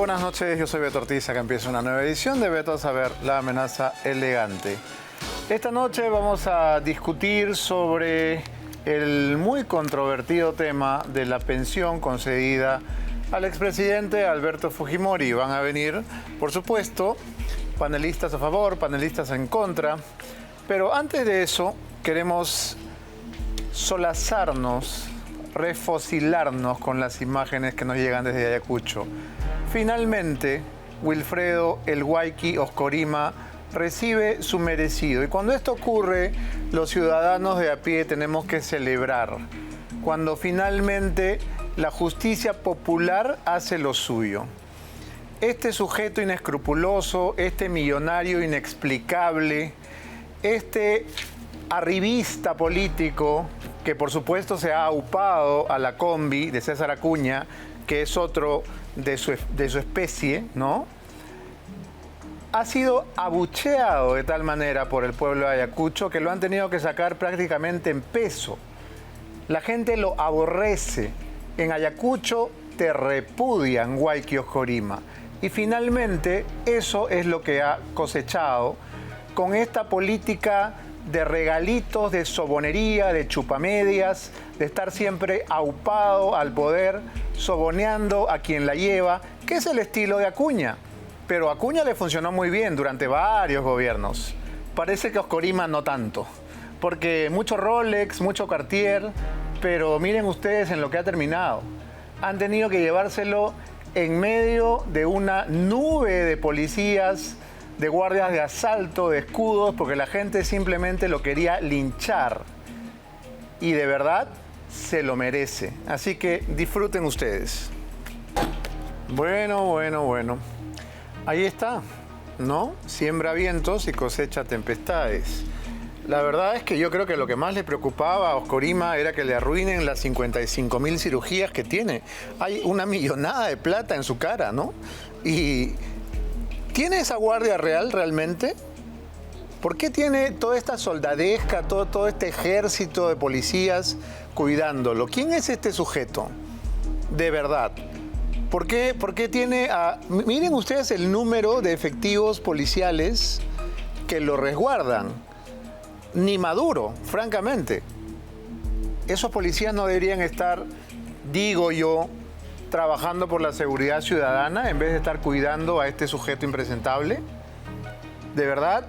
buenas noches, yo soy Beto Ortiz, acá empieza una nueva edición de Beto a Saber, la amenaza elegante. Esta noche vamos a discutir sobre el muy controvertido tema de la pensión concedida al expresidente Alberto Fujimori. Van a venir, por supuesto, panelistas a favor, panelistas en contra, pero antes de eso queremos solazarnos, refocilarnos con las imágenes que nos llegan desde Ayacucho. Finalmente, Wilfredo El Guayqui Oscorima recibe su merecido. Y cuando esto ocurre, los ciudadanos de a pie tenemos que celebrar. Cuando finalmente la justicia popular hace lo suyo. Este sujeto inescrupuloso, este millonario inexplicable, este arribista político que por supuesto se ha aupado a la combi de César Acuña, que es otro de su especie, ¿no? Ha sido abucheado de tal manera por el pueblo de Ayacucho que lo han tenido que sacar prácticamente en peso. La gente lo aborrece. En Ayacucho te repudian, Guayqui Oscorima. Y finalmente eso es lo que ha cosechado con esta política de regalitos, de sobonería, de chupamedias, de estar siempre aupado al poder, soboneando a quien la lleva, que es el estilo de Acuña. Pero a Acuña le funcionó muy bien durante varios gobiernos. Parece que Oscorima no tanto, porque mucho Rolex, mucho Cartier, pero miren ustedes en lo que ha terminado. Han tenido que llevárselo en medio de una nube de policías, de guardias de asalto, de escudos, porque la gente simplemente lo quería linchar. Y de verdad se lo merece. Así que disfruten ustedes. Bueno. Ahí está, ¿no? Siembra vientos y cosecha tempestades. La verdad es que yo creo que lo que más le preocupaba a Oscorima era que le arruinen las 55.000 cirugías que tiene. Hay una millonada de plata en su cara, ¿no? Y ¿tiene esa guardia real realmente? ¿Por qué tiene toda esta soldadesca, todo este ejército de policías cuidándolo? ¿Quién es este sujeto? De verdad. ¿Por qué tiene a...? Miren ustedes el número de efectivos policiales que lo resguardan. Ni Maduro, francamente. Esos policías no deberían estar, digo yo, trabajando por la seguridad ciudadana en vez de estar cuidando a este sujeto impresentable. De verdad,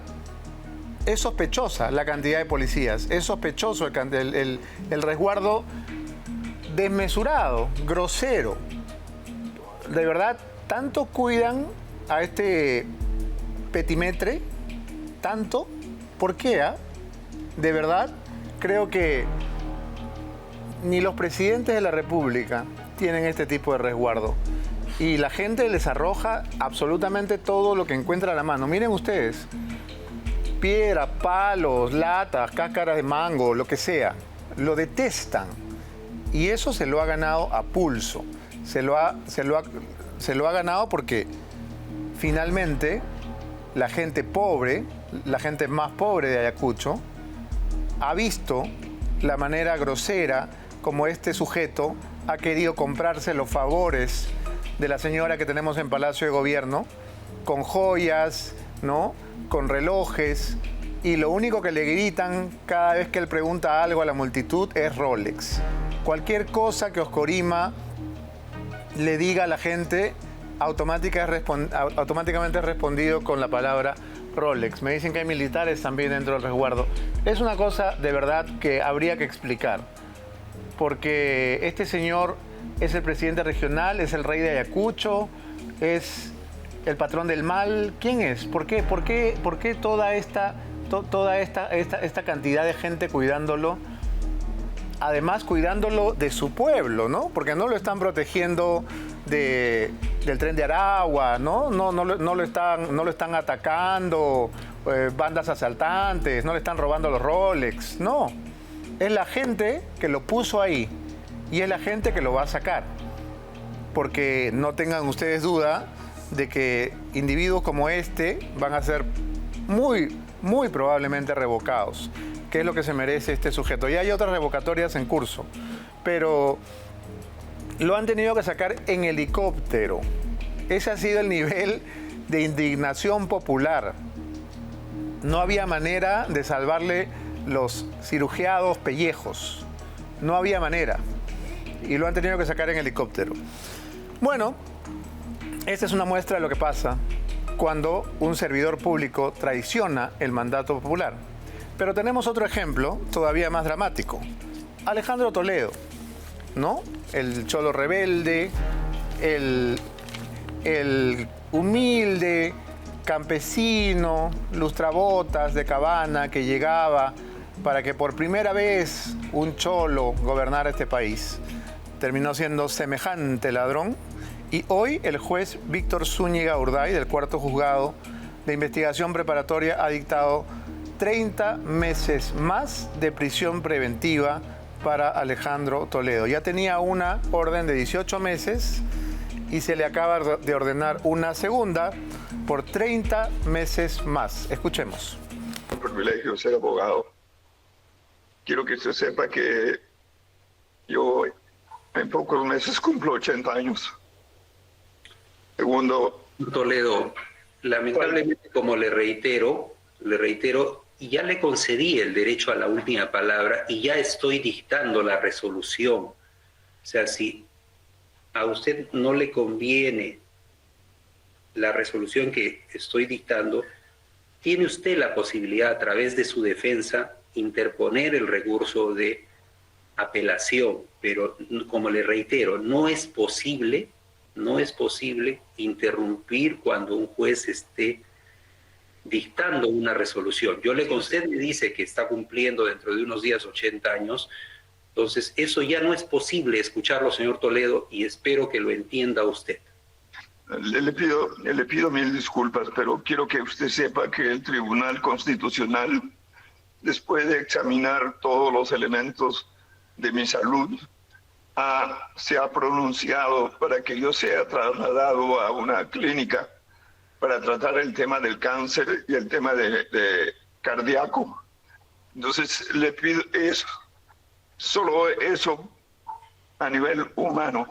es sospechosa la cantidad de policías, es sospechoso el resguardo desmesurado, grosero. De verdad, tanto cuidan a este petimetre, tanto. ¿Por qué? De verdad, creo que ni los presidentes de la República tienen este tipo de resguardo. Y la gente les arroja absolutamente todo lo que encuentra a la mano. Miren ustedes, piedra, palos, latas, cáscaras de mango, lo que sea. Lo detestan. Y eso se lo ha ganado a pulso. Se lo ha ganado porque finalmente la gente pobre, la gente más pobre de Ayacucho, ha visto la manera grosera como este sujeto ha querido comprarse los favores de la señora que tenemos en Palacio de Gobierno, con joyas, ¿no? Con relojes, y lo único que le gritan cada vez que él pregunta algo a la multitud es Rolex. Cualquier cosa que Oscorima le diga a la gente, automáticamente es respondido con la palabra Rolex. Me dicen que hay militares también dentro del resguardo. Es una cosa de verdad que habría que explicar, porque este señor es el presidente regional, es el rey de Ayacucho, es el patrón del mal. ¿Quién es? ¿Por qué toda esta cantidad de gente cuidándolo? Además, cuidándolo de su pueblo, ¿no? Porque no lo están protegiendo del Tren de Aragua, ¿no? No lo están atacando bandas asaltantes, no le están robando los Rolex, no. Es la gente que lo puso ahí y es la gente que lo va a sacar. Porque no tengan ustedes duda de que individuos como este van a ser muy probablemente revocados, que es lo que se merece este sujeto. Y hay otras revocatorias en curso, pero lo han tenido que sacar en helicóptero. Ese ha sido el nivel de indignación popular. No había manera de salvarle los cirugiados pellejos. No había manera. Y lo han tenido que sacar en helicóptero. Bueno, esta es una muestra de lo que pasa cuando un servidor público traiciona el mandato popular. Pero tenemos otro ejemplo todavía más dramático. Alejandro Toledo, ¿no? El cholo rebelde, el humilde campesino, lustrabotas de Cabana que llegaba para que por primera vez un cholo gobernara este país. Terminó siendo semejante ladrón y hoy el juez Víctor Zúñiga Urday del cuarto juzgado de investigación preparatoria ha dictado 30 meses más de prisión preventiva para Alejandro Toledo. Ya tenía una orden de 18 meses y se le acaba de ordenar una segunda por 30 meses más. Escuchemos. Un privilegio ser abogado. Quiero que usted sepa que yo en pocos meses cumplo 80 años. Segundo, Toledo, lamentablemente, como le reitero, y ya le concedí el derecho a la última palabra y ya estoy dictando la resolución. O sea, si a usted no le conviene la resolución que estoy dictando, tiene usted la posibilidad a través de su defensa interponer el recurso de apelación, pero como le reitero, no es posible interrumpir cuando un juez esté dictando una resolución. Usted me dice que está cumpliendo dentro de unos días 80 años, entonces eso ya no es posible escucharlo, señor Toledo, y espero que lo entienda usted. Le pido mil disculpas, pero quiero que usted sepa que el Tribunal Constitucional, después de examinar todos los elementos de mi salud, se ha pronunciado para que yo sea trasladado a una clínica para tratar el tema del cáncer y el tema de cardíaco. Entonces le pido eso, solo eso a nivel humano.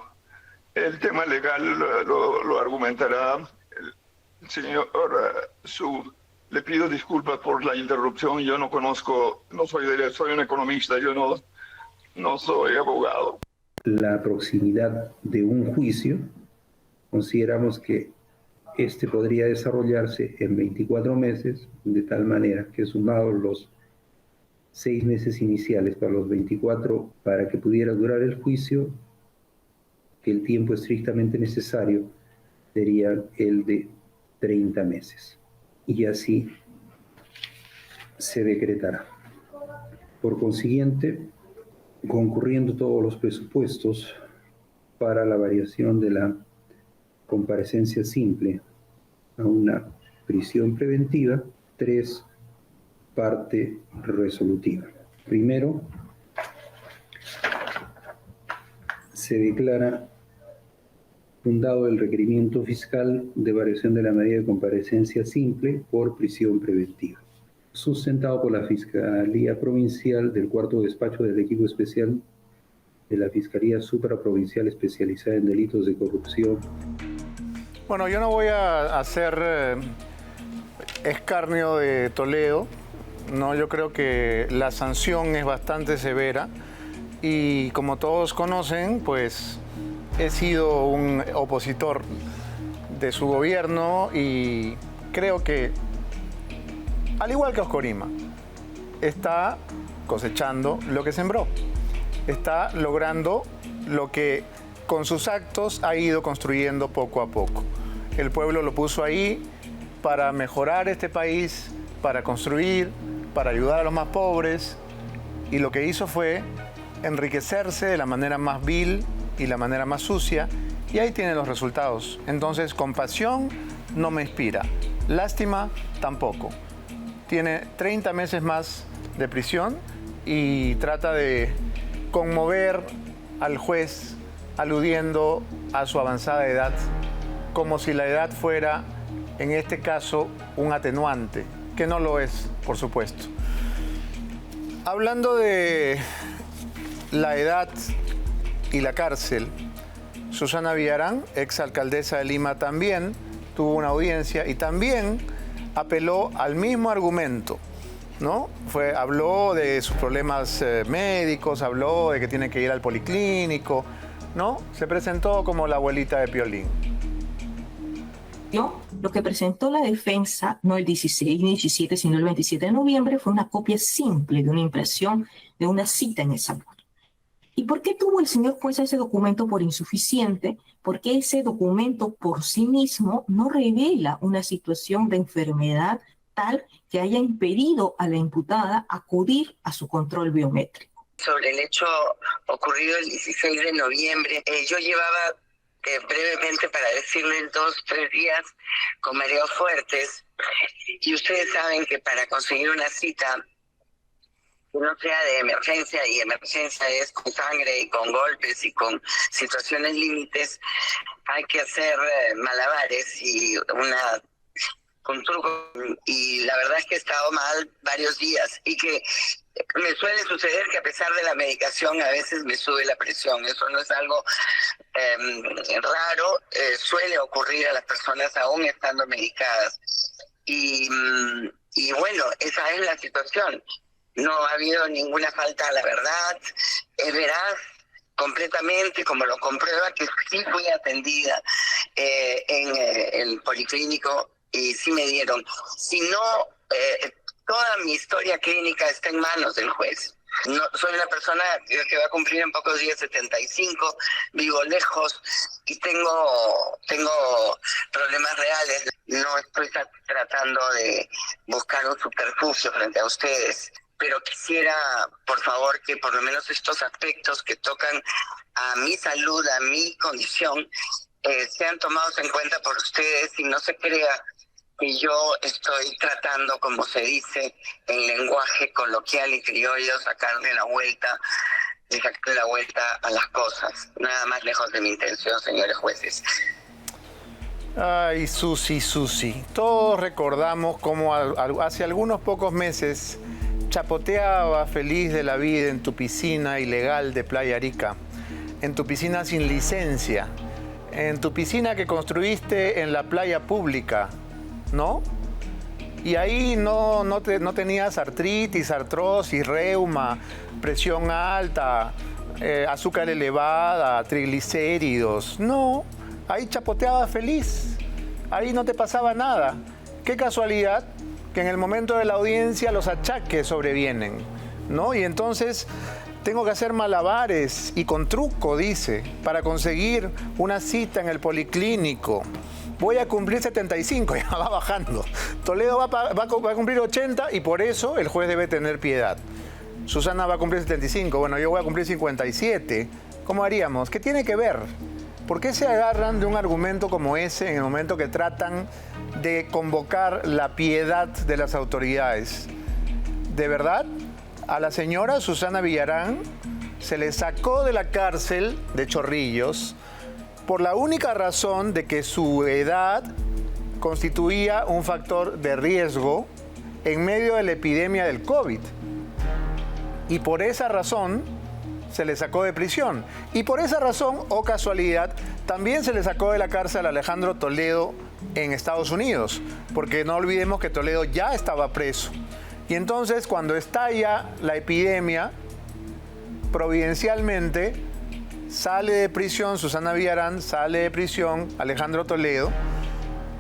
El tema legal lo argumentará el señor Su. Le pido disculpas por la interrupción. Yo no conozco, soy un economista, yo no soy abogado. La proximidad de un juicio, consideramos que este podría desarrollarse en 24 meses, de tal manera que sumados los 6 meses iniciales para los 24, para que pudiera durar el juicio, que el tiempo estrictamente necesario sería el de 30 meses. Y así se decretará. Por consiguiente, concurriendo todos los presupuestos para la variación de la comparecencia simple a una prisión preventiva, 3 parte resolutiva. Primero, se declara fundado el requerimiento fiscal de variación de la medida de comparecencia simple por prisión preventiva, sustentado por la Fiscalía Provincial del Cuarto Despacho del Equipo Especial de la Fiscalía Supraprovincial Especializada en Delitos de Corrupción. Bueno, yo no voy a hacer escarnio de Toledo. No, yo creo que la sanción es bastante severa y como todos conocen, pues he sido un opositor de su gobierno y creo que, al igual que Oscorima, está cosechando lo que sembró. Está logrando lo que con sus actos ha ido construyendo poco a poco. El pueblo lo puso ahí para mejorar este país, para construir, para ayudar a los más pobres, y lo que hizo fue enriquecerse de la manera más vil y la manera más sucia, y ahí tienen los resultados. Entonces, compasión no me inspira, lástima tampoco. Tiene 30 meses más de prisión y trata de conmover al juez aludiendo a su avanzada edad, como si la edad fuera, en este caso, un atenuante, que no lo es, por supuesto. Hablando de la edad y la cárcel, Susana Villarán, exalcaldesa de Lima, también tuvo una audiencia y también apeló al mismo argumento, ¿no? Habló de sus problemas médicos, habló de que tiene que ir al policlínico, ¿no? Se presentó como la abuelita de Piolín. Lo que presentó la defensa, no el 16 ni 17, sino el 27 de noviembre, fue una copia simple de una impresión de una cita en el salón. ¿Y por qué tuvo el señor juez ese documento por insuficiente? Porque ese documento por sí mismo no revela una situación de enfermedad tal que haya impedido a la imputada acudir a su control biométrico. Sobre el hecho ocurrido el 16 de noviembre, yo llevaba brevemente, para decirles, 2-3 días con mareos fuertes, y ustedes saben que para conseguir una cita que no sea de emergencia, y emergencia es con sangre y con golpes y con situaciones límites, hay que hacer malabares y con truco, y la verdad es que he estado mal varios días, y que me suele suceder que a pesar de la medicación a veces me sube la presión. Eso no es algo raro, suele ocurrir a las personas aún estando medicadas. Y bueno, esa es la situación. No ha habido ninguna falta a la verdad, es veraz completamente, como lo comprueba que sí fui atendida en el policlínico y sí me dieron. Si no, toda mi historia clínica está en manos del juez. No, soy una persona que va a cumplir en pocos días 75, vivo lejos y tengo problemas reales. No estoy tratando de buscar un subterfugio frente a ustedes, pero quisiera, por favor, que por lo menos estos aspectos que tocan a mi salud, a mi condición, sean tomados en cuenta por ustedes y no se crea que yo estoy tratando, como se dice en lenguaje coloquial y criollo, sacarle la vuelta a las cosas. Nada más lejos de mi intención, señores jueces. Ay, Susi. Todos recordamos cómo hace algunos pocos meses chapoteaba feliz de la vida en tu piscina ilegal de Playa Arica, en tu piscina sin licencia, en tu piscina que construiste en la playa pública, ¿no? Y ahí no tenías artritis, artrosis, reuma, presión alta, azúcar elevada, triglicéridos. No, ahí chapoteabas feliz. Ahí no te pasaba nada. Qué casualidad que en el momento de la audiencia los achaques sobrevienen, ¿no? Y entonces tengo que hacer malabares y con truco, dice, para conseguir una cita en el policlínico. Voy a cumplir 75, ya va bajando. Toledo va a cumplir 80 y por eso el juez debe tener piedad. Susana va a cumplir 75, bueno, yo voy a cumplir 57. ¿Cómo haríamos? ¿Qué tiene que ver? ¿Por qué se agarran de un argumento como ese en el momento que tratan de convocar la piedad de las autoridades? ¿De verdad? A la señora Susana Villarán se le sacó de la cárcel de Chorrillos por la única razón de que su edad constituía un factor de riesgo en medio de la epidemia del COVID. Y por esa razón se le sacó de prisión. Y por esa razón, o casualidad, también se le sacó de la cárcel a Alejandro Toledo en Estados Unidos, porque no olvidemos que Toledo ya estaba preso. Y entonces, cuando estalla la epidemia, providencialmente sale de prisión Susana Villarán, sale de prisión Alejandro Toledo,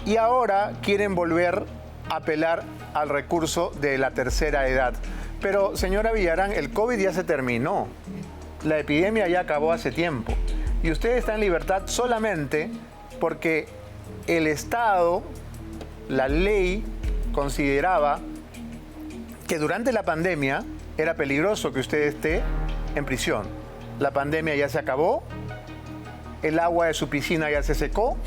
y ahora quieren volver a apelar al recurso de la tercera edad. Pero, señora Villarán, el COVID ya se terminó. La epidemia ya acabó hace tiempo. Y usted está en libertad solamente porque el Estado, la ley, consideraba que durante la pandemia era peligroso que usted esté en prisión. La pandemia ya se acabó, el agua de su piscina ya se secó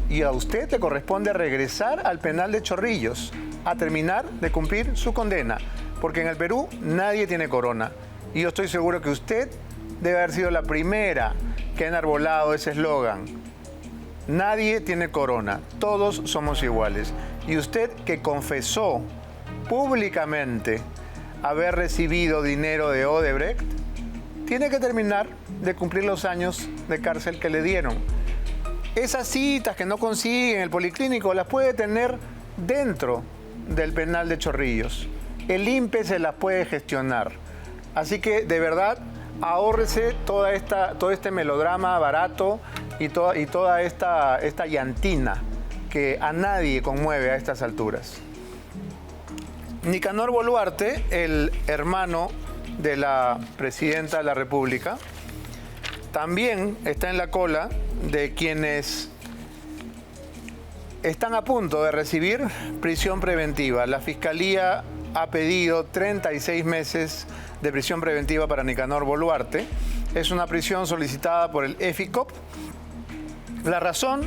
y a usted le corresponde regresar al penal de Chorrillos a terminar de cumplir su condena. Porque en el Perú nadie tiene corona. Y yo estoy seguro que usted debe haber sido la primera que ha enarbolado ese eslogan. Nadie tiene corona, todos somos iguales. Y usted que confesó públicamente haber recibido dinero de Odebrecht, tiene que terminar de cumplir los años de cárcel que le dieron. Esas citas que no consigue en el policlínico las puede tener dentro del penal de Chorrillos. El INPE se las puede gestionar. Así que, de verdad, ahórrese todo este melodrama barato y toda esta llantina que a nadie conmueve a estas alturas. Nicanor Boluarte, el hermano de la presidenta de la República, también está en la cola de quienes están a punto de recibir prisión preventiva. La Fiscalía ha pedido 36 meses de prisión preventiva para Nicanor Boluarte. Es una prisión solicitada por el EFICOP. La razón: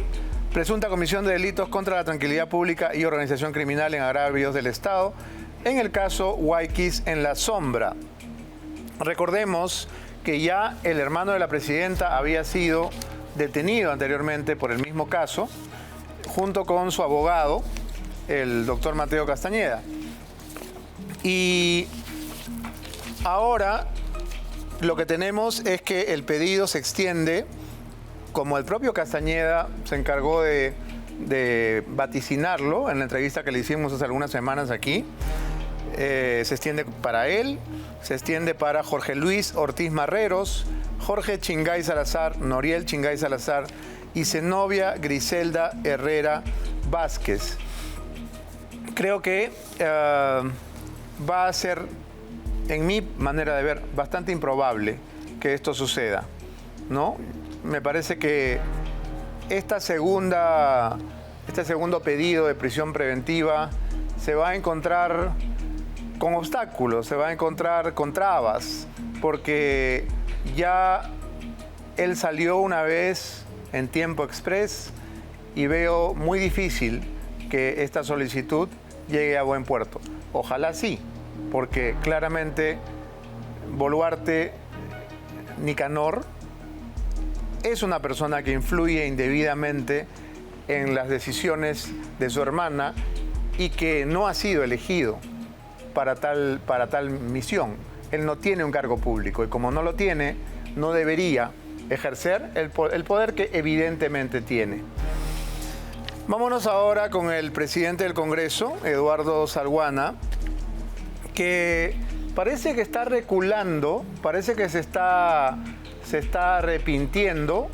presunta comisión de delitos contra la tranquilidad pública y organización criminal en agravios del Estado, en el caso Guayquis en La Sombra. Recordemos que ya el hermano de la presidenta había sido detenido anteriormente por el mismo caso, junto con su abogado, el doctor Mateo Castañeda. Y ahora lo que tenemos es que el pedido se extiende, como el propio Castañeda se encargó de vaticinarlo en la entrevista que le hicimos hace algunas semanas aquí. Se extiende para él, se extiende para Jorge Luis Ortiz Marreros, Jorge Chingay Salazar, Noriel Chingay Salazar y Zenobia Griselda Herrera Vázquez. Creo que va a ser, en mi manera de ver, bastante improbable que esto suceda, ¿no? Me parece que este segundo pedido de prisión preventiva se va a encontrar con obstáculos, se va a encontrar con trabas, porque ya él salió una vez en tiempo express y veo muy difícil que esta solicitud llegue a buen puerto. Ojalá sí, porque claramente Boluarte Nicanor es una persona que influye indebidamente en las decisiones de su hermana y que no ha sido elegido para tal misión. Él no tiene un cargo público y como no lo tiene, no debería ejercer el poder que evidentemente tiene. Vámonos ahora con el presidente del Congreso, Eduardo Salguana, que parece que está reculando, parece que se está arrepintiendo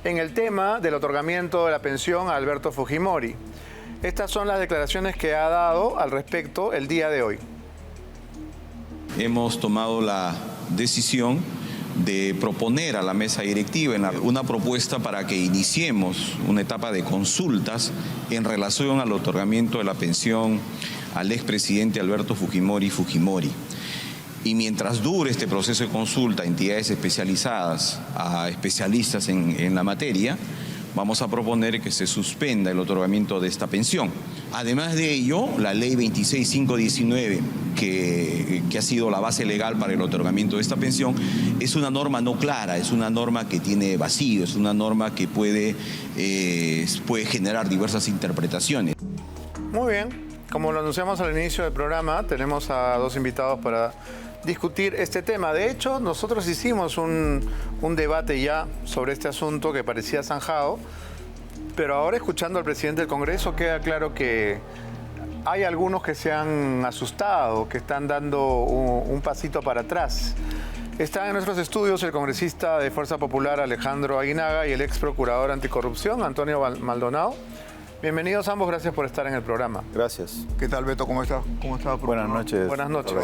en el tema del otorgamiento de la pensión a Alberto Fujimori. Estas son las declaraciones que ha dado al respecto el día de hoy. Hemos tomado la decisión de proponer a la mesa directiva una propuesta para que iniciemos una etapa de consultas en relación al otorgamiento de la pensión al expresidente Alberto Fujimori. Y mientras dure este proceso de consulta a entidades especializadas, a especialistas en la materia, vamos a proponer que se suspenda el otorgamiento de esta pensión. Además de ello, la ley 26519, que ha sido la base legal para el otorgamiento de esta pensión, es una norma no clara, es una norma que tiene vacío, es una norma que puede generar diversas interpretaciones. Muy bien, como lo anunciamos al inicio del programa, tenemos a dos invitados para discutir este tema. De hecho, nosotros hicimos un debate ya sobre este asunto que parecía zanjado, pero ahora escuchando al presidente del Congreso queda claro que hay algunos que se han asustado, que están dando un pasito para atrás. Están en nuestros estudios el congresista de Fuerza Popular Alejandro Aguinaga y el ex procurador anticorrupción Antonio Maldonado. Bienvenidos ambos, gracias por estar en el programa. Gracias. ¿Qué tal, Beto? ¿Cómo estás? Buenas noches. Buenas noches.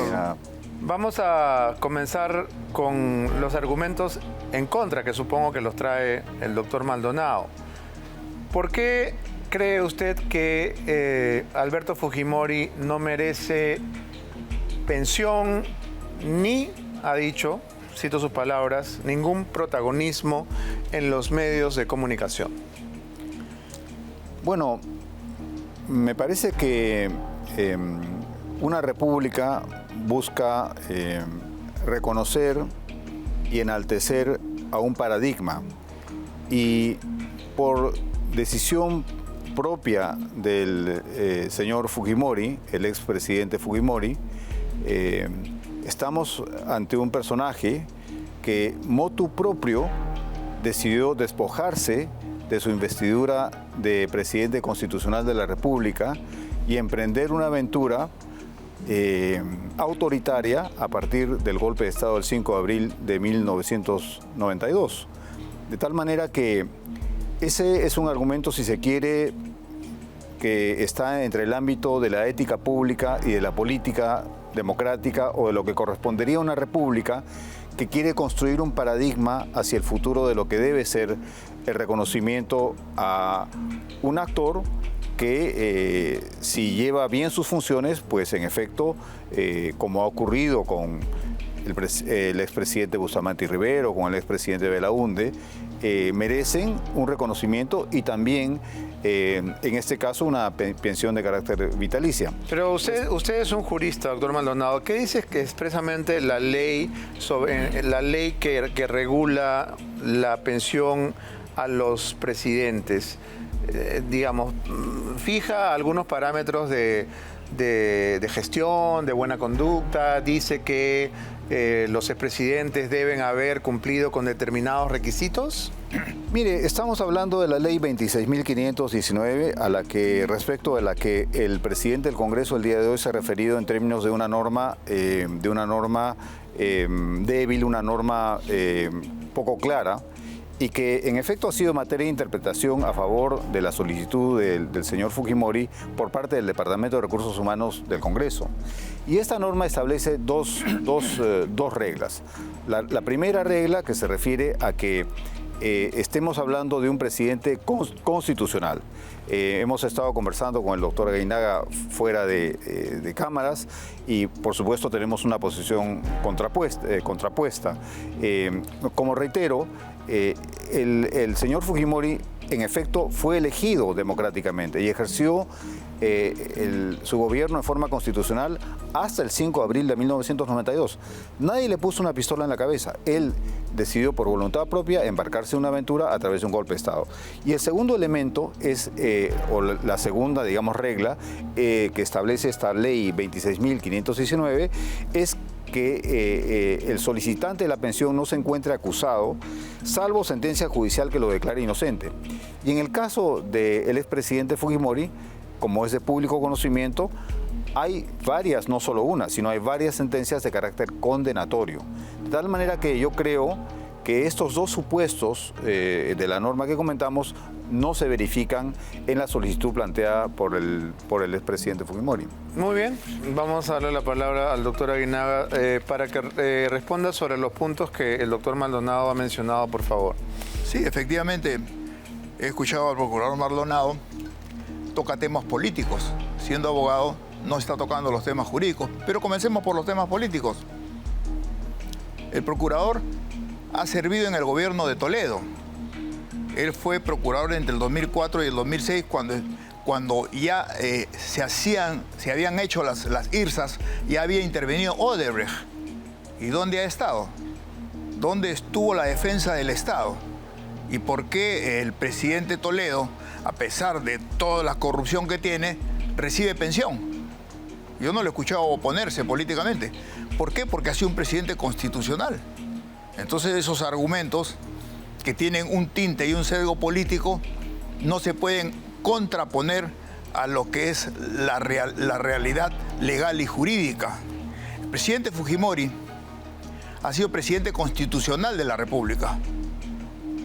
Vamos a comenzar con los argumentos en contra, que supongo que los trae el doctor Maldonado. ¿Por qué cree usted que Alberto Fujimori no merece pensión ni, ha dicho, cito sus palabras, ningún protagonismo en los medios de comunicación? Bueno, me parece que una república busca reconocer y enaltecer a un paradigma, y por decisión propia del señor Fujimori, el expresidente Fujimori, estamos ante un personaje que motu proprio decidió despojarse de su investidura de presidente constitucional de la República y emprender una aventura autoritaria a partir del golpe de Estado del 5 de abril de 1992. De tal manera que ese es un argumento, si se quiere, que está entre el ámbito de la ética pública y de la política democrática, o de lo que correspondería a una república que quiere construir un paradigma hacia el futuro de lo que debe ser el reconocimiento a un actor que si lleva bien sus funciones, pues en efecto, como ha ocurrido con el expresidente Bustamante Rivero, con el expresidente Belaúnde, merecen un reconocimiento y también, en este caso, una pensión de carácter vitalicia. Pero usted es un jurista, doctor Maldonado. ¿Qué dice que expresamente la ley que regula la pensión a los presidentes, digamos, fija algunos parámetros de gestión, de buena conducta? Dice que los expresidentes deben haber cumplido con determinados requisitos. Mire, estamos hablando de la ley 26.519, respecto de la que el presidente del Congreso el día de hoy se ha referido en términos de una norma débil, una norma poco clara, y que en efecto ha sido materia de interpretación a favor de la solicitud del señor Fujimori por parte del Departamento de Recursos Humanos del Congreso. Y esta norma establece dos reglas. La primera regla, que se refiere a que estemos hablando de un presidente constitucional. Hemos estado conversando con el doctor Aguinaga fuera de cámaras y por supuesto tenemos una posición contrapuesta. Como reitero, el señor Fujimori en efecto fue elegido democráticamente y ejerció su gobierno en forma constitucional hasta el 5 de abril de 1992. Nadie le puso una pistola en la cabeza. Él decidió por voluntad propia embarcarse en una aventura a través de un golpe de Estado. Y el segundo elemento es, o la segunda, digamos, regla que establece esta ley 26.519, es que el solicitante de la pensión no se encuentre acusado, salvo sentencia judicial que lo declare inocente. Y en el caso del expresidente Fujimori, como es de público conocimiento, hay varias, no solo una, sino hay varias sentencias de carácter condenatorio. De tal manera que yo creo que estos dos supuestos de la norma que comentamos no se verifican en la solicitud planteada por el expresidente Fujimori. Muy bien, vamos a darle la palabra al doctor Aguinaga para que responda sobre los puntos que el doctor Maldonado ha mencionado, por favor. Sí, efectivamente, he escuchado al procurador Maldonado, toca temas políticos. Siendo abogado, no está tocando los temas jurídicos, pero comencemos por los temas políticos. El procurador ha servido en el gobierno de Toledo. Él fue procurador entre el 2004 y el 2006, cuando ya se habían hecho las IRSAs, ya había intervenido Odebrecht. ¿Y dónde ha estado? ¿Dónde estuvo la defensa del Estado? ¿Y por qué el presidente Toledo, a pesar de toda la corrupción que tiene, recibe pensión? Yo no lo he escuchado oponerse políticamente. ¿Por qué? Porque ha sido un presidente constitucional. Entonces esos argumentos que tienen un tinte y un sesgo político no se pueden contraponer a lo que es la realidad legal y jurídica. El presidente Fujimori ha sido presidente constitucional de la República.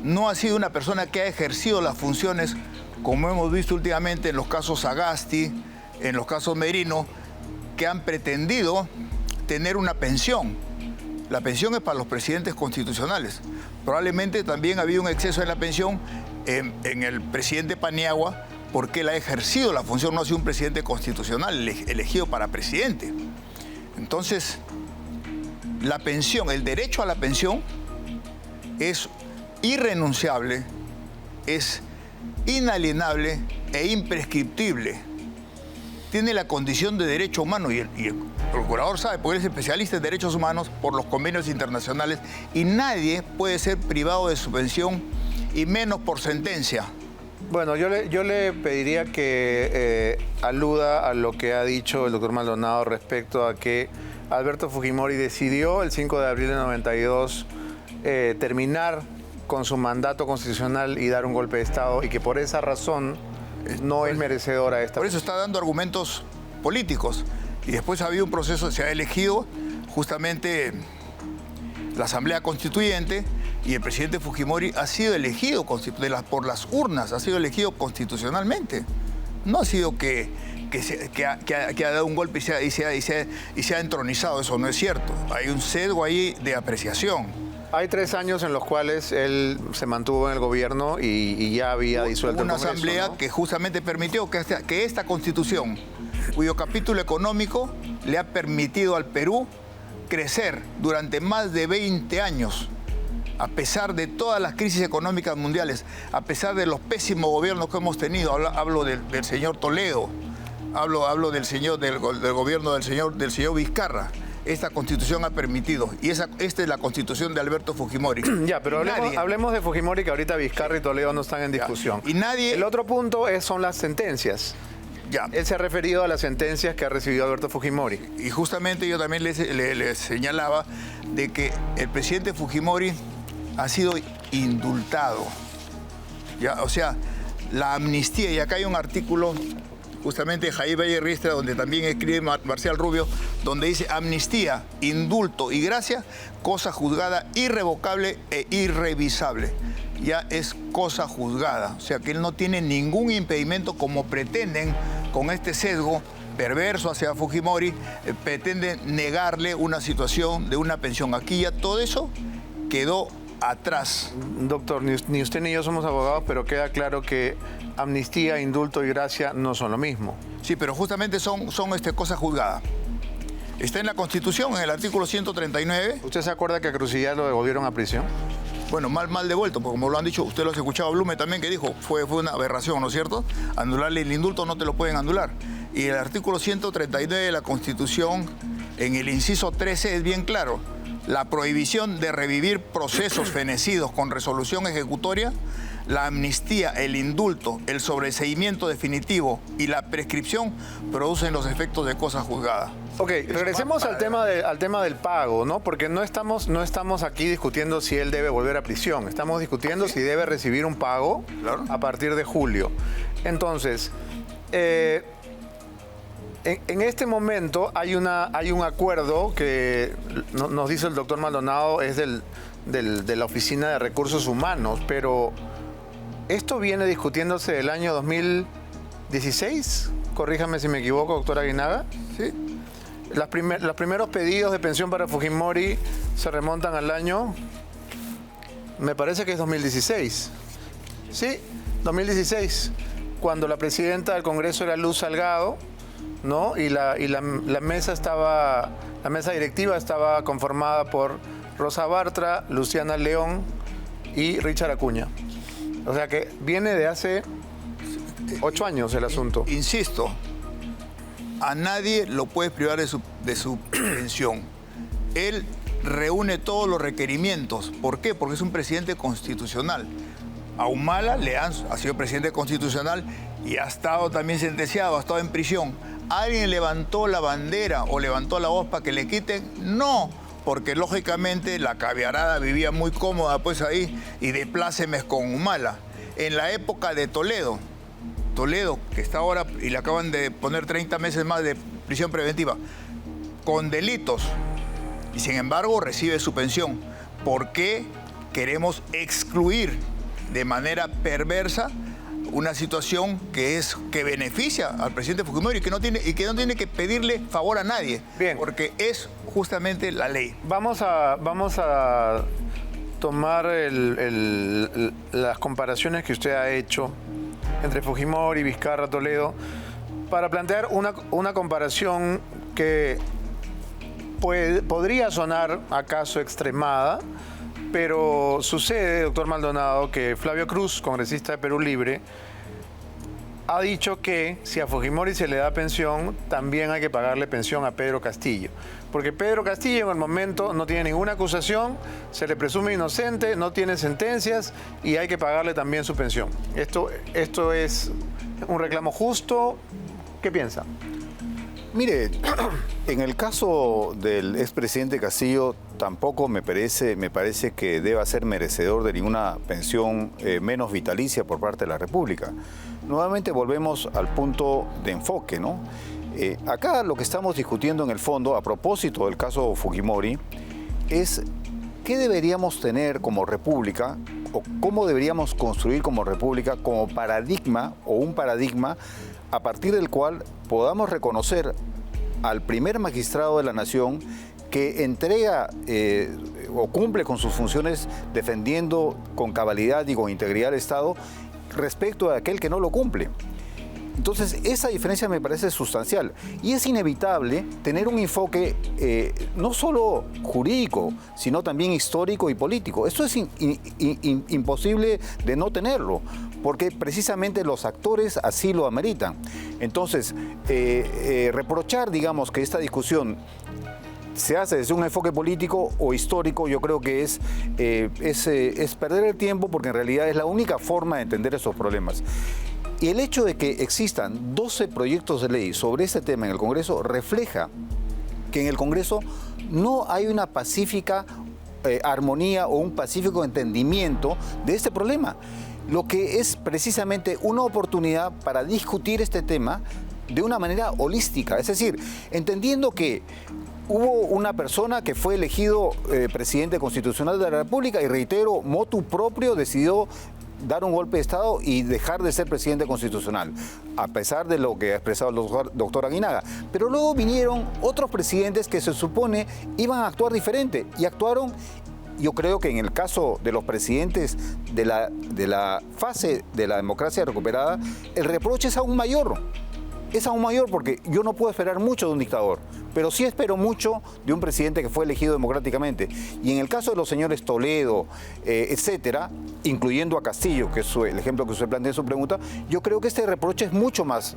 No ha sido una persona que ha ejercido las funciones, como hemos visto últimamente en los casos Sagasti, en los casos Merino, que han pretendido tener una pensión. La pensión es para los presidentes constitucionales. Probablemente también ha habido un exceso en la pensión en el presidente Paniagua, porque él ha ejercido la función, no ha sido un presidente constitucional elegido para presidente. Entonces, la pensión, el derecho a la pensión es irrenunciable, es inalienable e imprescriptible. Tiene la condición de derecho humano y el procurador sabe, porque él es especialista en derechos humanos por los convenios internacionales, y nadie puede ser privado de su pensión, y menos por sentencia. Bueno, yo le pediría que aluda a lo que ha dicho el doctor Maldonado respecto a que Alberto Fujimori decidió el 5 de abril de 92 terminar con su mandato constitucional y dar un golpe de Estado, y que por esa razón no es merecedora de esta... Por eso está dando argumentos políticos. Y después ha habido un proceso, se ha elegido justamente la Asamblea Constituyente, y el presidente Fujimori ha sido elegido por las urnas, ha sido elegido constitucionalmente. No ha sido que ha dado un golpe y se ha entronizado. Eso no es cierto. Hay un sesgo ahí de apreciación. Hay 3 años en los cuales él se mantuvo en el gobierno y ya había disuelto el Congreso, una asamblea, ¿no?, que justamente permitió que esta Constitución, cuyo capítulo económico le ha permitido al Perú crecer durante más de 20 años, a pesar de todas las crisis económicas mundiales, a pesar de los pésimos gobiernos que hemos tenido. Hablo del señor Toledo, hablo del gobierno del señor Vizcarra. Esta Constitución ha permitido, y esta es la Constitución de Alberto Fujimori. Ya, pero hablemos de Fujimori, que ahorita Vizcarra y Toledo no están en discusión. Y nadie... El otro punto son las sentencias. Ya. Él se ha referido a las sentencias que ha recibido Alberto Fujimori. Y justamente yo también le señalaba de que el presidente Fujimori ha sido indultado. Ya, o sea, la amnistía, y acá hay un artículo justamente de Jair Valle Riestra, donde también escribe Marcial Rubio, donde dice: amnistía, indulto y gracia, cosa juzgada, irrevocable e irrevisable. Ya es cosa juzgada, o sea que él no tiene ningún impedimento, como pretenden con este sesgo perverso hacia Fujimori, pretenden negarle una situación de una pensión. Aquí ya todo eso quedó atrás. Doctor, ni usted ni yo somos abogados, pero queda claro que amnistía, indulto y gracia no son lo mismo. Sí, pero justamente son cosas juzgadas. Está en la Constitución, en el artículo 139. ¿Usted se acuerda que a Cruzillas lo devolvieron a prisión? Bueno, mal devuelto, porque como lo han dicho, usted lo ha escuchado a Blume también, que dijo, fue una aberración, ¿no es cierto? Anularle el indulto no te lo pueden anular. Y el artículo 139 de la Constitución, en el inciso 13, es bien claro: la prohibición de revivir procesos fenecidos con resolución ejecutoria, la amnistía, el indulto, el sobreseimiento definitivo y la prescripción producen los efectos de cosa juzgada. Ok, regresemos al tema del pago, ¿no? Porque no estamos aquí discutiendo si él debe volver a prisión. Estamos discutiendo si debe recibir un pago, claro, a partir de julio. Entonces, en este momento hay un acuerdo que nos dice el doctor Maldonado, es de la Oficina de Recursos Humanos, pero esto viene discutiéndose del año 2016, corríjame si me equivoco, doctor Aguinaga. Sí. Los primeros pedidos de pensión para Fujimori se remontan al año, me parece que es 2016. Sí, 2016, cuando la presidenta del Congreso era Luz Salgado, ¿no? Y la mesa directiva estaba conformada por Rosa Bartra, Luciana León y Richard Acuña. O sea que viene de hace 8 años el asunto. Insisto, a nadie lo puedes privar de su pensión. Él reúne todos los requerimientos. ¿Por qué? Porque es un presidente constitucional. A Humala ha sido presidente constitucional y ha estado también sentenciado, ha estado en prisión. ¿Alguien levantó la bandera o levantó la voz para que le quiten? No, porque lógicamente la caviarada vivía muy cómoda pues ahí, y de plácemes con Humala. En la época de Toledo, que está ahora y le acaban de poner 30 meses más de prisión preventiva, con delitos, y sin embargo recibe su pensión. ¿Por qué queremos excluir de manera perversa una situación que beneficia al presidente Fujimori y que no tiene que pedirle favor a nadie? Bien. Porque es justamente la ley. Vamos a tomar las comparaciones que usted ha hecho entre Fujimori, Vizcarra, Toledo, para plantear una comparación que podría sonar acaso extremada, pero sucede, doctor Maldonado, que Flavio Cruz, congresista de Perú Libre, ha dicho que si a Fujimori se le da pensión, también hay que pagarle pensión a Pedro Castillo. Porque Pedro Castillo en el momento no tiene ninguna acusación, se le presume inocente, no tiene sentencias y hay que pagarle también su pensión. ¿Esto es un reclamo justo? ¿Qué piensa? Mire, en el caso del expresidente Castillo tampoco me parece que deba ser merecedor de ninguna pensión menos vitalicia por parte de la República. Nuevamente volvemos al punto de enfoque, ¿no? Acá lo que estamos discutiendo en el fondo, a propósito del caso Fujimori, es qué deberíamos tener como República o cómo deberíamos construir como República como paradigma o un paradigma a partir del cual podamos reconocer al primer magistrado de la nación que entrega o cumple con sus funciones defendiendo con cabalidad y con integridad al Estado respecto a aquel que no lo cumple. Entonces, esa diferencia me parece sustancial y es inevitable tener un enfoque no solo jurídico, sino también histórico y político. Esto es imposible de no tenerlo, porque precisamente los actores así lo ameritan. Entonces, reprochar, digamos, que esta discusión se hace desde un enfoque político o histórico, yo creo que es perder el tiempo, porque en realidad es la única forma de entender esos problemas. Y el hecho de que existan 12 proyectos de ley sobre este tema en el Congreso refleja que en el Congreso no hay una pacífica armonía o un pacífico entendimiento de este problema, lo que es precisamente una oportunidad para discutir este tema de una manera holística, es decir, entendiendo que hubo una persona que fue elegido presidente constitucional de la República y, reitero, motu proprio decidió dar un golpe de Estado y dejar de ser presidente constitucional, a pesar de lo que ha expresado el doctor Aguinaga. Pero luego vinieron otros presidentes que se supone iban a actuar diferente y actuaron. Yo creo que en el caso de los presidentes de la fase de la democracia recuperada, el reproche es aún mayor. Es aún mayor porque yo no puedo esperar mucho de un dictador, pero sí espero mucho de un presidente que fue elegido democráticamente. Y en el caso de los señores Toledo, etcétera, incluyendo a Castillo, que es el ejemplo que usted plantea en su pregunta, yo creo que este reproche es mucho más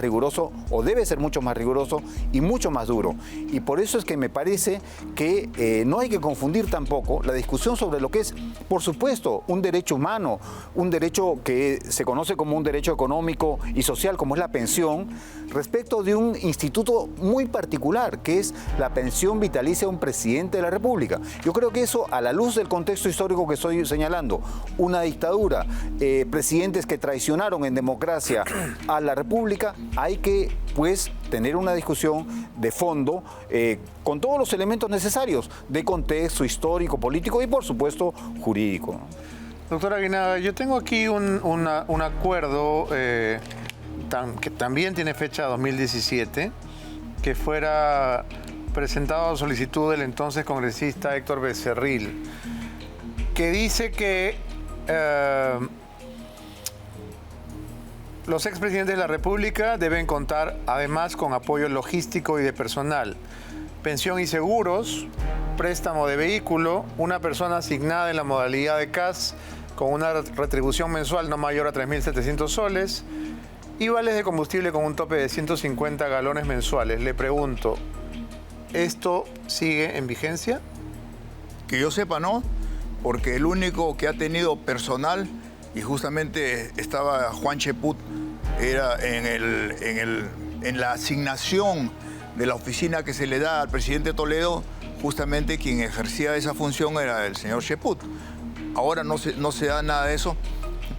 riguroso, o debe ser mucho más riguroso y mucho más duro. Y por eso es que me parece que no hay que confundir tampoco la discusión sobre lo que es, por supuesto, un derecho humano, un derecho que se conoce como un derecho económico y social, como es la pensión, respecto de un instituto muy particular, que es la pensión vitalicia de un presidente de la República. Yo creo que eso, a la luz del contexto histórico que estoy señalando, una dictadura, presidentes que traicionaron en democracia a la República, hay que, pues, tener una discusión de fondo con todos los elementos necesarios de contexto histórico, político y, por supuesto, jurídico. Doctora Aguinaga, yo tengo aquí un acuerdo que también tiene fecha 2017, que fuera presentado a solicitud del entonces congresista Héctor Becerril, que dice que los expresidentes de la República deben contar además con apoyo logístico y de personal, pensión y seguros, préstamo de vehículo, una persona asignada en la modalidad de CAS con una retribución mensual no mayor a 3.700 soles, y vales de combustible con un tope de 150 galones mensuales. Le pregunto, ¿esto sigue en vigencia? Que yo sepa, no, porque el único que ha tenido personal, y justamente estaba Juan Cheput, era en la asignación de la oficina que se le da al presidente Toledo, justamente quien ejercía esa función era el señor Cheput. Ahora no se da nada de eso,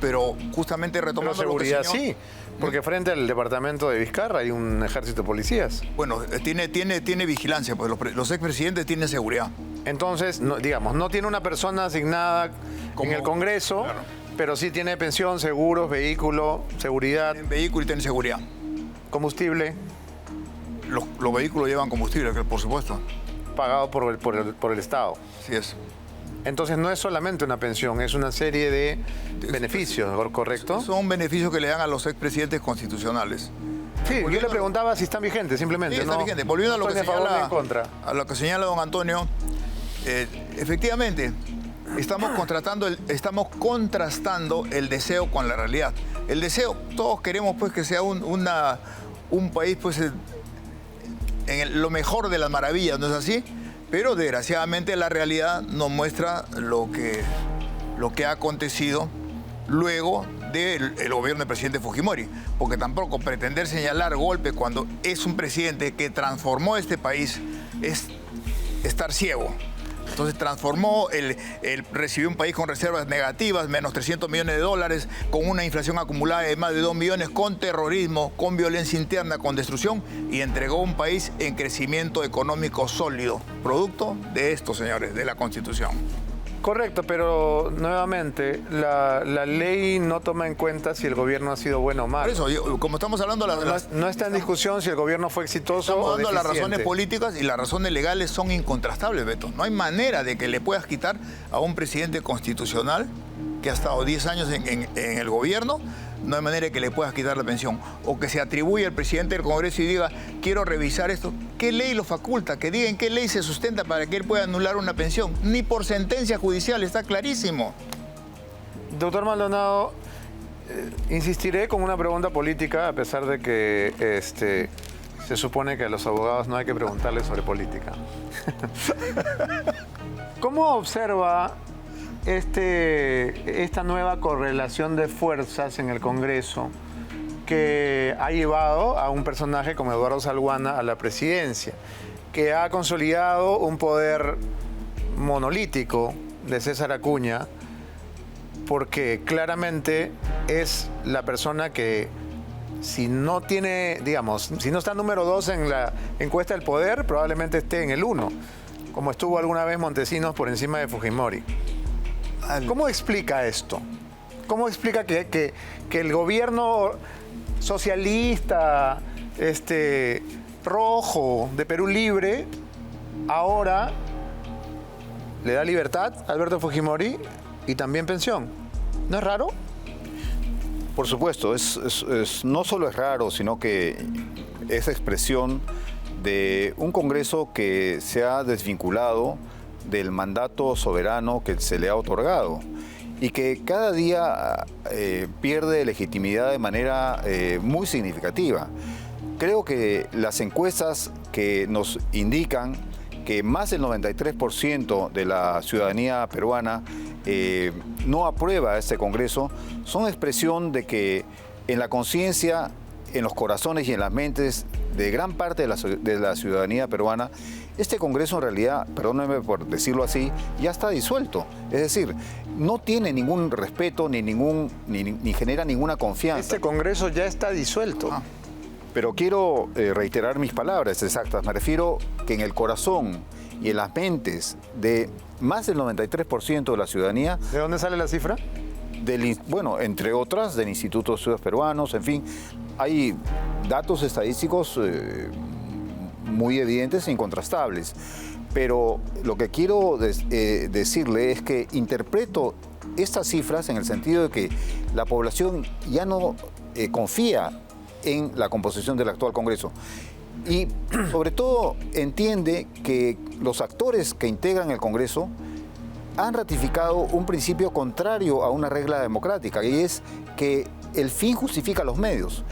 pero justamente retomando pero seguridad, lo que señor, sí. Porque frente al departamento de Vizcarra hay un ejército de policías. Bueno, tiene vigilancia, pues los expresidentes tienen seguridad. Entonces, no tiene una persona asignada en el Congreso, claro, pero sí tiene pensión, seguros, vehículo, seguridad. Tienen vehículo y tienen seguridad. Combustible. Los vehículos llevan combustible, por supuesto. Pagado por el Estado. Así es. Entonces no es solamente una pensión, es una serie de beneficios, ¿correcto? Son beneficios que le dan a los expresidentes constitucionales. Sí, yo le preguntaba si están vigentes, simplemente. Sí, están vigentes. Volviendo a lo que señala don Antonio, efectivamente, estamos contrastando el deseo con la realidad. El deseo, todos queremos pues que sea un país pues en lo mejor de las maravillas, ¿no es así? Pero desgraciadamente la realidad nos muestra lo que ha acontecido luego del gobierno del presidente Fujimori, porque tampoco pretender señalar golpe cuando es un presidente que transformó este país es estar ciego. Entonces transformó, recibió un país con reservas negativas, menos 300 millones de dólares, con una inflación acumulada de más de 2 millones, con terrorismo, con violencia interna, con destrucción, y entregó un país en crecimiento económico sólido, producto de esto, señores, de la Constitución. Correcto, pero nuevamente, la ley no toma en cuenta si el gobierno ha sido bueno o malo. Por eso, como estamos hablando... No está en discusión si el gobierno fue exitoso o estamos dando las deficiente. razones políticas y las razones legales son incontrastables, Beto. No hay manera de que le puedas quitar a un presidente constitucional que ha estado 10 años en el gobierno, no hay manera de que le puedas quitar la pensión. O que se atribuya al presidente del Congreso y diga, quiero revisar esto. ¿Qué ley lo faculta? Que diga en qué ley se sustenta para que él pueda anular una pensión. Ni por sentencia judicial, está clarísimo. Doctor Maldonado, insistiré con una pregunta política, a pesar de que se supone que a los abogados no hay que preguntarles sobre política. ¿Cómo observa esta nueva correlación de fuerzas en el Congreso que ha llevado a un personaje como Eduardo Salguana a la presidencia, que ha consolidado un poder monolítico de César Acuña, porque claramente es la persona que, si no tiene, digamos, si no está número 2 en la encuesta del poder, probablemente esté en el 1, como estuvo alguna vez Montesinos por encima de Fujimori? ¿Cómo explica esto? ¿Cómo explica que el gobierno socialista, rojo de Perú Libre, ahora le da libertad a Alberto Fujimori y también pensión? ¿No es raro? Por supuesto, no solo es raro, sino que es expresión de un Congreso que se ha desvinculado del mandato soberano que se le ha otorgado y que cada día pierde legitimidad de manera muy significativa. Creo que las encuestas que nos indican que más del 93% de la ciudadanía peruana no aprueba a este Congreso son expresión de que en la conciencia, en los corazones y en las mentes de gran parte de la ciudadanía peruana, este Congreso en realidad, perdónenme por decirlo así, ya está disuelto. Es decir, no tiene ningún respeto ni genera ninguna confianza. Este Congreso ya está disuelto. Pero quiero reiterar mis palabras exactas. Me refiero que en el corazón y en las mentes de más del 93% de la ciudadanía... ¿De dónde sale la cifra? Bueno, entre otras, del Instituto de Estudios Peruanos, en fin. Hay datos estadísticos muy evidentes e incontrastables. Pero lo que quiero decirle es que interpreto estas cifras en el sentido de que la población ya no confía en la composición del actual Congreso. Y sobre todo entiende que los actores que integran el Congreso han ratificado un principio contrario a una regla democrática, y es que el fin justifica los medios.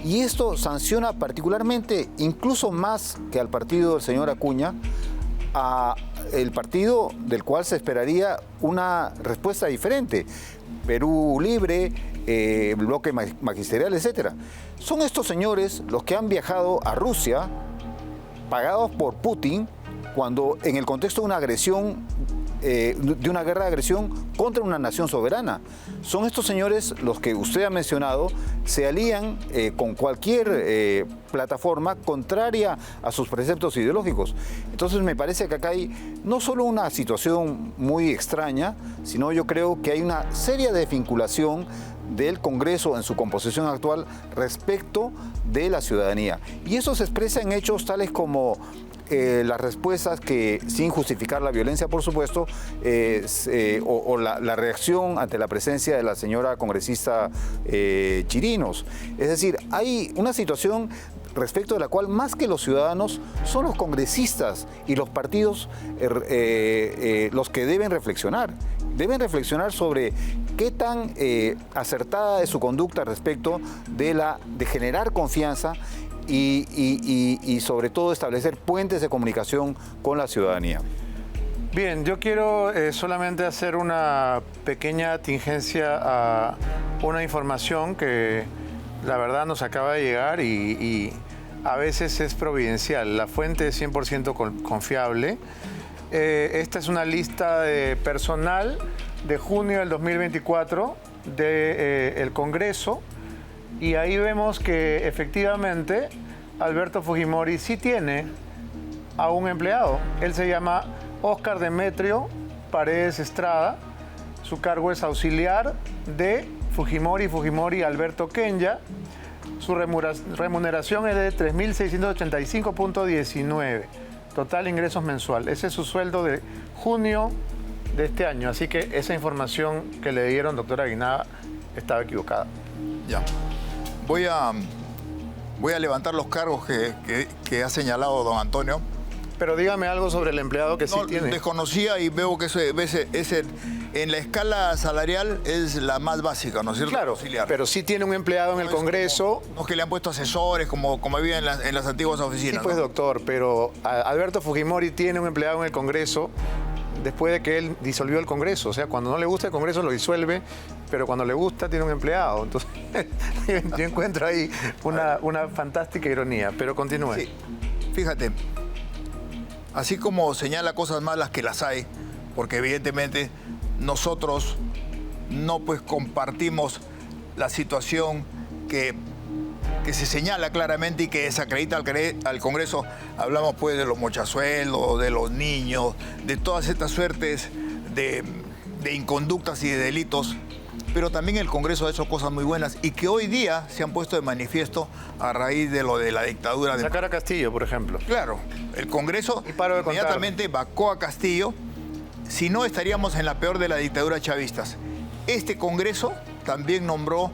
Y esto sanciona particularmente, incluso más que al partido del señor Acuña, a el partido del cual se esperaría una respuesta diferente. Perú Libre, bloque magisterial, etc. Son estos señores los que han viajado a Rusia, pagados por Putin, cuando en el contexto de una agresión, de una guerra de agresión contra una nación soberana. Son estos señores los que usted ha mencionado, se alían con cualquier plataforma contraria a sus preceptos ideológicos. Entonces me parece que acá hay no solo una situación muy extraña, sino yo creo que hay una seria desvinculación del Congreso en su composición actual respecto de la ciudadanía. Y eso se expresa en hechos tales como las respuestas que, sin justificar la violencia, por supuesto, o la reacción ante la presencia de la señora congresista Chirinos. Es decir, hay una situación respecto de la cual más que los ciudadanos son los congresistas y los partidos los que deben reflexionar. Deben reflexionar sobre qué tan acertada es su conducta respecto de generar confianza y sobre todo establecer puentes de comunicación con la ciudadanía. Bien, yo quiero solamente hacer una pequeña tingencia a una información que la verdad nos acaba de llegar y a veces es providencial. La fuente es 100% confiable. Esta es una lista de personal de junio del 2024 del Congreso y ahí vemos que efectivamente Alberto Fujimori sí tiene a un empleado. Él se llama Óscar Demetrio Paredes Estrada. Su cargo es auxiliar de Fujimori Alberto Kenya. Su remuneración es de 3.685.19. Total ingresos mensual. Ese es su sueldo de junio de este año. Así que esa información que le dieron, doctora Aguinaga, estaba equivocada. Ya. Voy a levantar los cargos que ha señalado don Antonio. Pero dígame algo sobre el empleado que sí tiene. Desconocía y veo que ese en la escala salarial es la más básica, ¿no es cierto? Claro, auxiliar. pero sí tiene un empleado en el Congreso. No es que le han puesto asesores como había en las antiguas oficinas. Sí, pues, ¿no? doctor, pero Alberto Fujimori tiene un empleado en el Congreso después de que él disolvió el Congreso. O sea, cuando no le gusta el Congreso lo disuelve, pero cuando le gusta tiene un empleado. Entonces, yo encuentro ahí una fantástica ironía, pero continúe. Sí, fíjate, así como señala cosas malas que las hay, porque evidentemente nosotros no pues compartimos la situación que se señala claramente y que desacredita al Congreso. Hablamos pues de los mochasueldos, de los niños, de todas estas suertes de inconductas y de delitos, pero también el Congreso ha hecho cosas muy buenas y que hoy día se han puesto de manifiesto a raíz de lo de la dictadura. Sacar a Castillo, por ejemplo. Claro, el Congreso inmediatamente vacó a Castillo, si no estaríamos en la peor de la dictadura chavistas. Este Congreso también nombró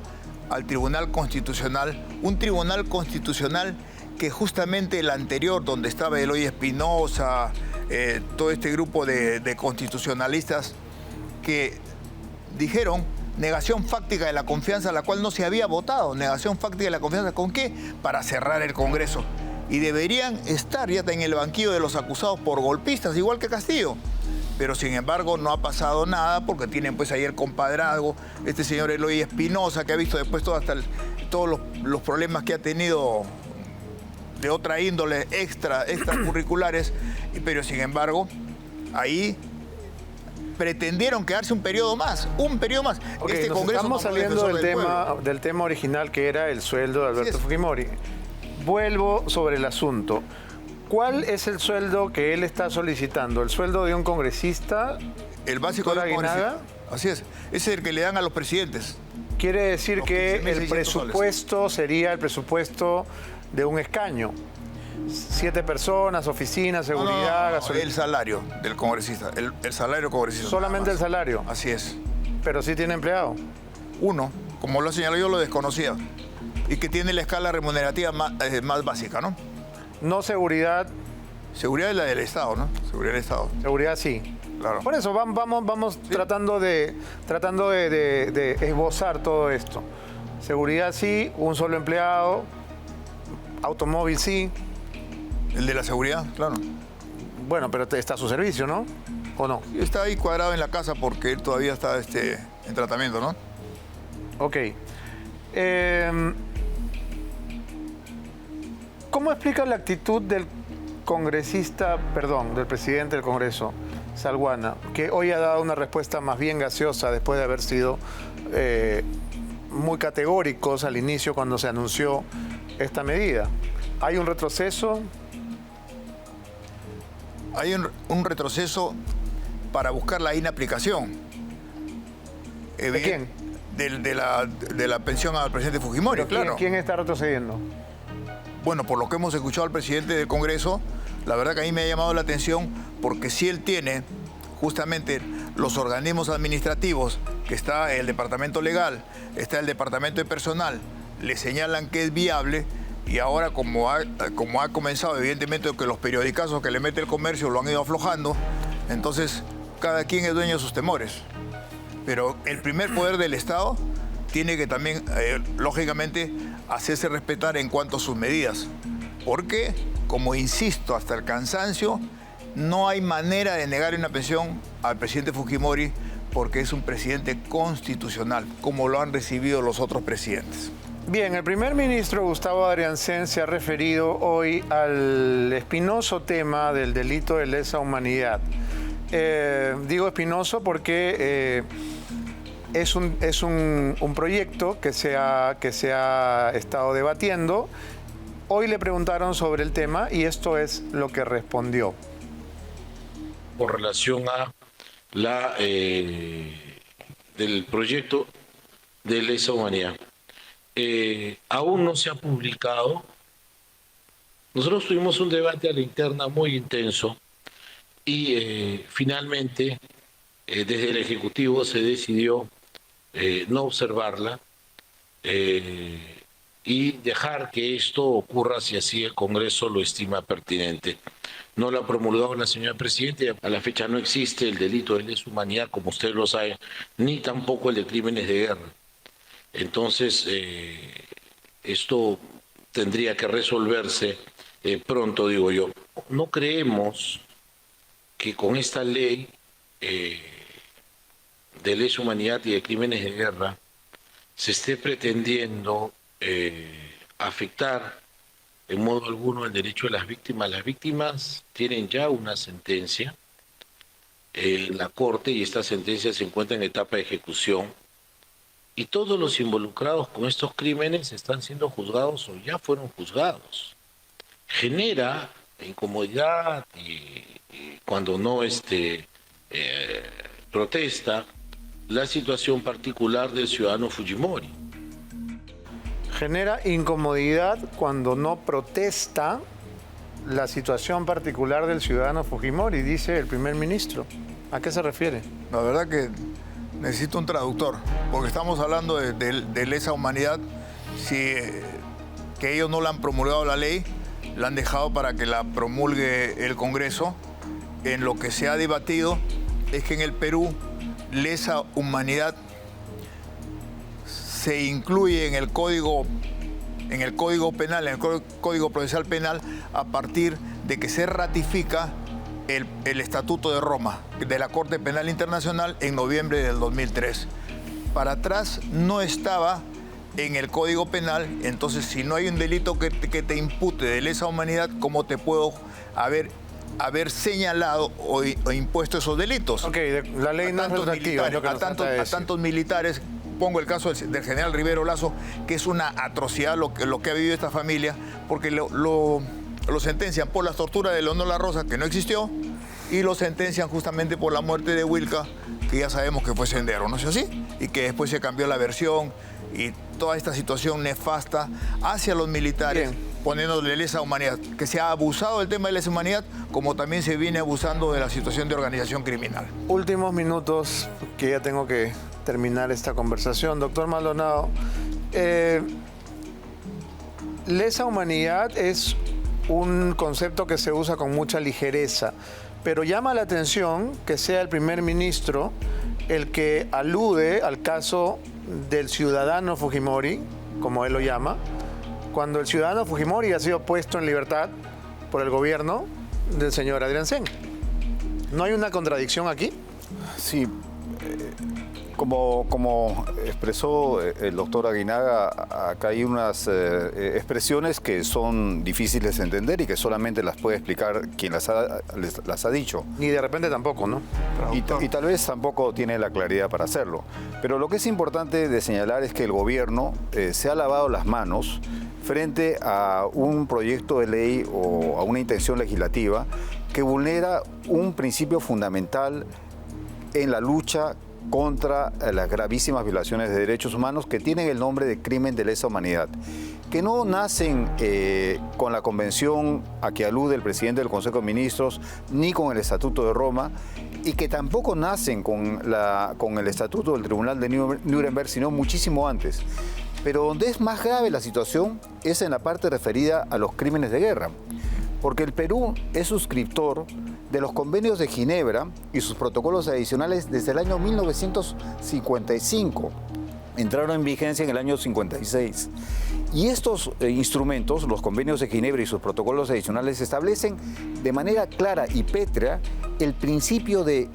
al Tribunal Constitucional, un Tribunal Constitucional que justamente el anterior, donde estaba Eloy Espinosa, todo este grupo de constitucionalistas que dijeron negación fáctica de la confianza, la cual no se había votado. Negación fáctica de la confianza, ¿con qué? Para cerrar el Congreso. Y deberían estar ya en el banquillo de los acusados por golpistas, igual que Castillo. Pero sin embargo no ha pasado nada porque tienen pues ahí el compadrazgo, este señor Eloy Espinosa, que ha visto después todos los problemas que ha tenido de otra índole extracurriculares, pero sin embargo ahí pretendieron quedarse un periodo más. Okay, este Congreso estamos saliendo del tema original, que era el sueldo de Alberto Fujimori. Vuelvo sobre el asunto. ¿Cuál es el sueldo que él está solicitando? ¿El sueldo de un congresista? El básico de un congresista. Así es. Ese es el que le dan a los presidentes. Quiere decir que el presupuesto sería el presupuesto de un escaño. 7 personas, oficina, seguridad, gasolina. El salario del congresista. El salario congresista. Solamente el salario. Así es. Pero sí tiene empleado. Uno, como lo señaló yo, lo desconocía. Y que tiene la escala remunerativa más básica, ¿no? No seguridad. Seguridad es la del Estado, ¿no? Seguridad del Estado. Seguridad sí. Claro. Por eso vamos sí. tratando de esbozar todo esto. Seguridad sí, un solo empleado, automóvil sí. ¿El de la seguridad? Claro. Bueno, pero está a su servicio, ¿no? ¿O no? Está ahí cuadrado en la casa porque él todavía está en tratamiento, ¿no? Ok. ¿Cómo explica la actitud del presidente del Congreso, Salguana, que hoy ha dado una respuesta más bien gaseosa después de haber sido muy categóricos al inicio cuando se anunció esta medida? ¿Hay un retroceso? Hay un retroceso para buscar la inaplicación. ¿De quién? De la pensión al presidente Fujimori, claro. ¿Quién está retrocediendo? Bueno, por lo que hemos escuchado al presidente del Congreso, la verdad que a mí me ha llamado la atención porque si él tiene justamente los organismos administrativos, que está el departamento legal, está el departamento de personal, le señalan que es viable y ahora como ha comenzado evidentemente que los periodicazos que le mete el comercio lo han ido aflojando, entonces cada quien es dueño de sus temores. Pero el primer poder del Estado tiene que también, lógicamente, hacerse respetar en cuanto a sus medidas. Porque, como insisto hasta el cansancio, No hay manera de negar una pensión al presidente Fujimori porque es un presidente constitucional, como lo han recibido los otros presidentes. Bien, el primer ministro Gustavo Adriancén se ha referido hoy al espinoso tema del delito de lesa humanidad. Digo espinoso porque es un proyecto que se ha estado debatiendo. Hoy le preguntaron sobre el tema y esto es lo que respondió. Con relación a del proyecto de lesa humanidad. Aún no se ha publicado. Nosotros tuvimos un debate a la interna muy intenso y finalmente desde el Ejecutivo se decidió no observarla y dejar que esto ocurra si así el Congreso lo estima pertinente. No lo ha promulgado la señora Presidenta y a la fecha no existe el delito de lesa humanidad, como ustedes lo saben, ni tampoco el de crímenes de guerra. Entonces, esto tendría que resolverse pronto, digo yo. No creemos que con esta ley de lesa humanidad y de crímenes de guerra se esté pretendiendo afectar en modo alguno el derecho de las víctimas. Las víctimas tienen ya una sentencia en la Corte y esta sentencia se encuentra en etapa de ejecución. Y todos los involucrados con estos crímenes están siendo juzgados o ya fueron juzgados. Genera incomodidad y cuando no protesta la situación particular del ciudadano Fujimori. Genera incomodidad cuando no protesta la situación particular del ciudadano Fujimori, dice el primer ministro. ¿A qué se refiere? La verdad que necesito un traductor, porque estamos hablando de lesa humanidad. Que ellos no la han promulgado la ley, la han dejado para que la promulgue el Congreso. En lo que se ha debatido es que en el Perú lesa humanidad se incluye en el Código Penal, en el Código Procesal Penal, a partir de que se ratifica el Estatuto de Roma, de la Corte Penal Internacional, en noviembre del 2003. Para atrás no estaba en el Código Penal, entonces si no hay un delito que te impute de lesa humanidad, ¿cómo te puedo haber señalado o impuesto esos delitos? Ok, la ley no es retroactiva. A tantos militares. Pongo el caso del general Rivero Lazo, que es una atrocidad lo que ha vivido esta familia, porque lo sentencian por la tortura de Leonor La Rosa, que no existió, y lo sentencian justamente por la muerte de Wilca, que ya sabemos que fue Sendero, ¿no es así? Y que después se cambió la versión y toda esta situación nefasta hacia los militares, poniéndole lesa humanidad, que se ha abusado del tema de lesa humanidad, como también se viene abusando de la situación de organización criminal. Últimos minutos, que ya tengo que terminar esta conversación. Doctor Maldonado, lesa humanidad es un concepto que se usa con mucha ligereza, pero llama la atención que sea el primer ministro el que alude al caso del ciudadano Fujimori, como él lo llama, cuando el ciudadano Fujimori ha sido puesto en libertad por el gobierno del señor Adriancén. ¿No hay una contradicción aquí? Sí. Como expresó el doctor Aguinaga, acá hay unas expresiones que son difíciles de entender y que solamente las puede explicar quien las ha dicho. Ni de repente tampoco, ¿no? Y tal vez tampoco tiene la claridad para hacerlo. Pero lo que es importante de señalar es que el gobierno se ha lavado las manos frente a un proyecto de ley o a una intención legislativa que vulnera un principio fundamental en la lucha contra las gravísimas violaciones de derechos humanos que tienen el nombre de crimen de lesa humanidad, que no nacen con la convención a que alude el presidente del Consejo de Ministros ni con el Estatuto de Roma y que tampoco nacen con el Estatuto del Tribunal de Nuremberg, sino muchísimo antes. Pero donde es más grave la situación es en la parte referida a los crímenes de guerra, porque el Perú es suscriptor de los convenios de Ginebra y sus protocolos adicionales desde el año 1955. entraron en vigencia en el año 56. Y estos instrumentos, los convenios de Ginebra y sus protocolos adicionales, establecen de manera clara y pétrea el principio de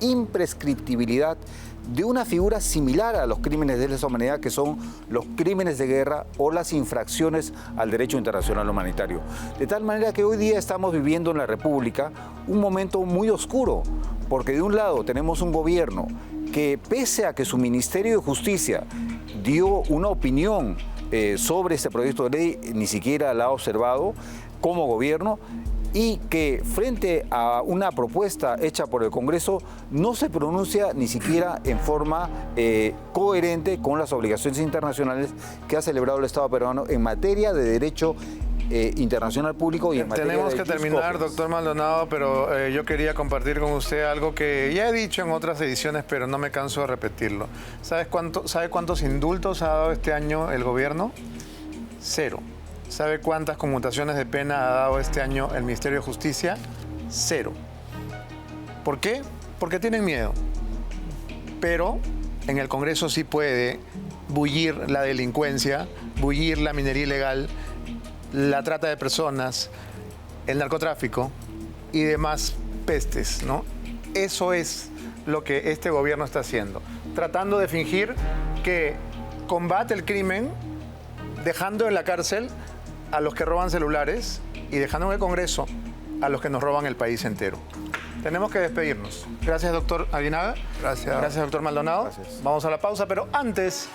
imprescriptibilidad de una figura similar a los crímenes de lesa humanidad, que son los crímenes de guerra o las infracciones al derecho internacional humanitario. De tal manera que hoy día estamos viviendo en la República un momento muy oscuro, porque de un lado tenemos un gobierno que, pese a que su Ministerio de Justicia dio una opinión sobre este proyecto de ley, ni siquiera la ha observado como gobierno, y que frente a una propuesta hecha por el Congreso no se pronuncia ni siquiera en forma coherente con las obligaciones internacionales que ha celebrado el Estado peruano en materia de derecho internacional público y en materia Tenemos de que terminar, doctor Maldonado, pero yo quería compartir con usted algo que ya he dicho en otras ediciones, pero no me canso de repetirlo. ¿Sabe cuántos indultos ha dado este año el gobierno? 0. ¿Sabe cuántas conmutaciones de pena ha dado este año el Ministerio de Justicia? 0. ¿Por qué? Porque tienen miedo. Pero en el Congreso sí puede bullir la delincuencia, bullir la minería ilegal, la trata de personas, el narcotráfico y demás pestes, ¿no? Eso es lo que este gobierno está haciendo, tratando de fingir que combate el crimen, dejando en la cárcel a los que roban celulares y dejando en el Congreso a los que nos roban el país entero. Tenemos que despedirnos. Gracias, doctor Aguinaga. Gracias, doctor Maldonado. Gracias. Vamos a la pausa, pero antes,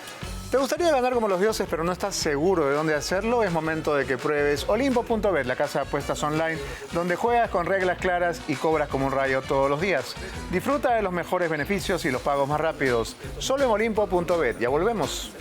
¿te gustaría ganar como los dioses, pero no estás seguro de dónde hacerlo? Es momento de que pruebes Olimpo.bet, la casa de apuestas online, donde juegas con reglas claras y cobras como un rayo todos los días. Disfruta de los mejores beneficios y los pagos más rápidos. Solo en Olimpo.bet. Ya volvemos.